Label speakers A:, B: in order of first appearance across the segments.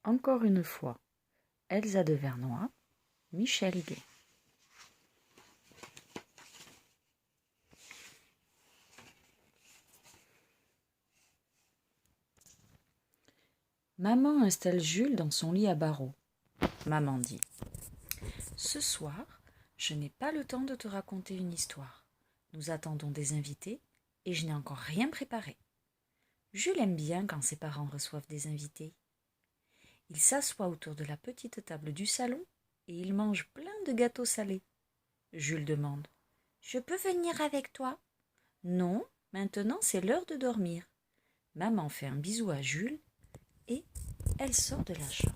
A: Encore une fois, Elsa de Vernois, Michel Gay. Maman installe Jules dans son lit à barreaux. Maman dit : « Ce soir, je n'ai pas le temps de te raconter une histoire. Nous attendons des invités et je n'ai encore rien préparé. » Jules aime bien quand ses parents reçoivent des invités. Il s'assoit autour de la petite table du salon et il mange plein de gâteaux salés. Jules demande : « Je peux venir avec toi ? » ?»« Non, maintenant c'est l'heure de dormir. » Maman fait un bisou à Jules et elle sort de la chambre.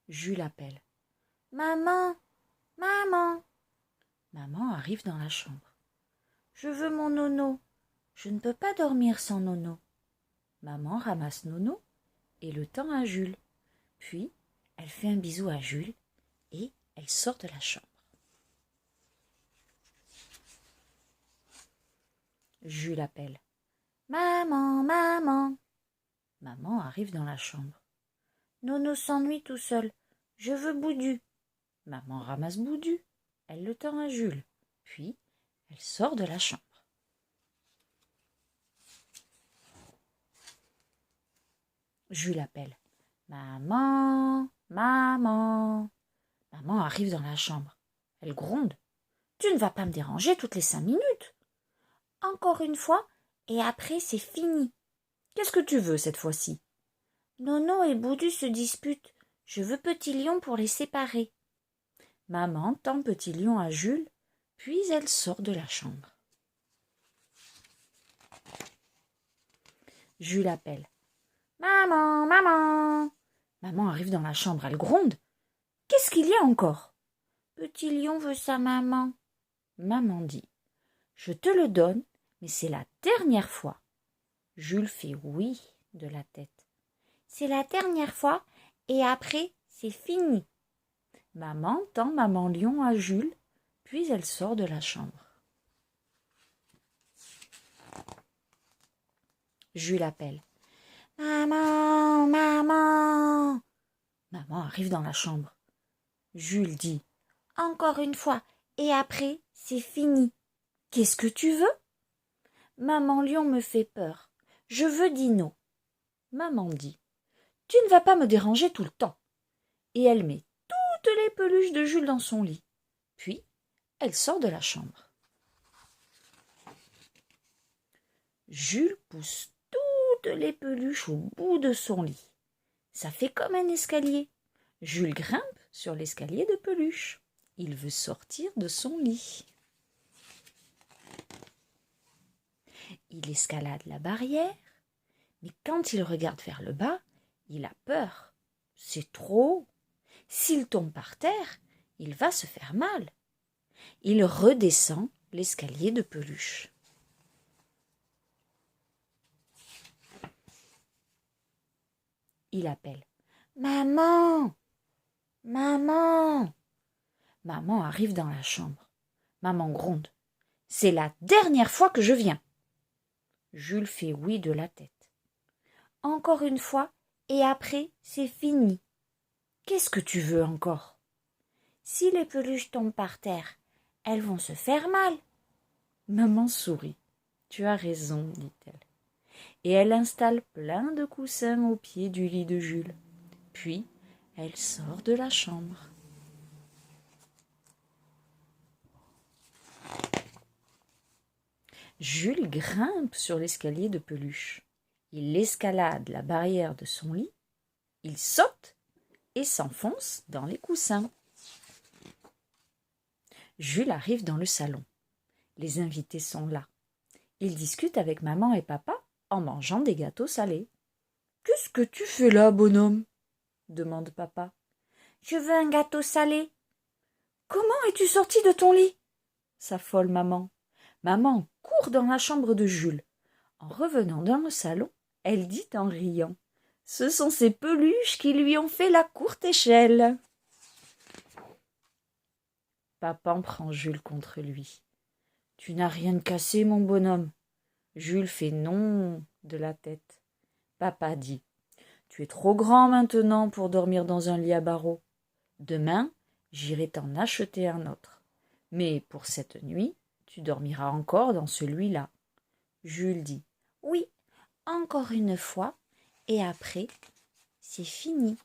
A: Jules appelle : « Maman, maman !» Maman arrive dans la chambre. « Je veux mon nono. Je ne peux pas dormir sans nono. » Maman ramasse nono et le tend à Jules. Puis, elle fait un bisou à Jules et elle sort de la chambre. Jules appelle : « Maman, maman !» Maman arrive dans la chambre. « Nono s'ennuie tout seul. Je veux Boudu. » Maman ramasse Boudu. Elle le tend à Jules. Puis, elle sort de la chambre. Jules appelle : « Maman, maman !» Maman arrive dans la chambre. Elle gronde. « Tu ne vas pas me déranger toutes les 5 minutes. » « Encore une fois, et après c'est fini. »« Qu'est-ce que tu veux cette fois-ci ? » ?»« Nono et Boudu se disputent. Je veux Petit Lion pour les séparer. » Maman tend Petit Lion à Jules, puis elle sort de la chambre. Jules appelle : « Maman, maman !» Maman arrive dans la chambre, elle gronde. « Qu'est-ce qu'il y a encore ? » « Petit Lion veut sa maman. » Maman dit : « Je te le donne, mais c'est la dernière fois. » Jules fait oui de la tête. « C'est la dernière fois, et après, c'est fini. » Maman tend Maman Lion à Jules, puis elle sort de la chambre. Jules appelle : « Maman, maman !» Maman arrive dans la chambre. Jules dit : « Encore une fois, et après, c'est fini. Qu'est-ce que tu veux ? » « Maman Lion me fait peur. Je veux Dino. » Maman dit : « Tu ne vas pas me déranger tout le temps. » Et elle met toutes les peluches de Jules dans son lit. Puis, elle sort de la chambre. Jules pousse toutes les peluches au bout de son lit. Ça fait comme un escalier. Jules grimpe sur l'escalier de peluche. Il veut sortir de son lit. Il escalade la barrière, mais quand il regarde vers le bas, il a peur. C'est trop haut. S'il tombe par terre, il va se faire mal. Il redescend l'escalier de peluche. Il appelle : « Maman ! Maman !» Maman arrive dans la chambre. Maman gronde : « C'est la dernière fois que je viens. » Jules fait oui de la tête. « Encore une fois, et après, c'est fini. Qu'est-ce que tu veux encore ? » « Si les peluches tombent par terre, elles vont se faire mal. » Maman sourit. « Tu as raison, dit-elle. » Et elle installe plein de coussins au pied du lit de Jules. Puis, elle sort de la chambre. Jules grimpe sur l'escalier de peluche. Il escalade la barrière de son lit. Il saute et s'enfonce dans les coussins. Jules arrive dans le salon. Les invités sont là. Ils discutent avec maman et papa en mangeant des gâteaux salés. « Qu'est-ce que tu fais là, bonhomme ? » demande papa. « Je veux un gâteau salé. »« Comment es-tu sorti de ton lit ?» s'affole maman. Maman court dans la chambre de Jules. En revenant dans le salon, elle dit en riant : « Ce sont ces peluches qui lui ont fait la courte échelle. » Papa prend Jules contre lui. « Tu n'as rien cassé, mon bonhomme. Jules fait non de la tête. Papa dit, tu es trop grand maintenant pour dormir dans un lit à barreaux. Demain, j'irai t'en acheter un autre. Mais pour cette nuit, tu dormiras encore dans celui-là. Jules dit, oui, encore une fois, et après, c'est fini.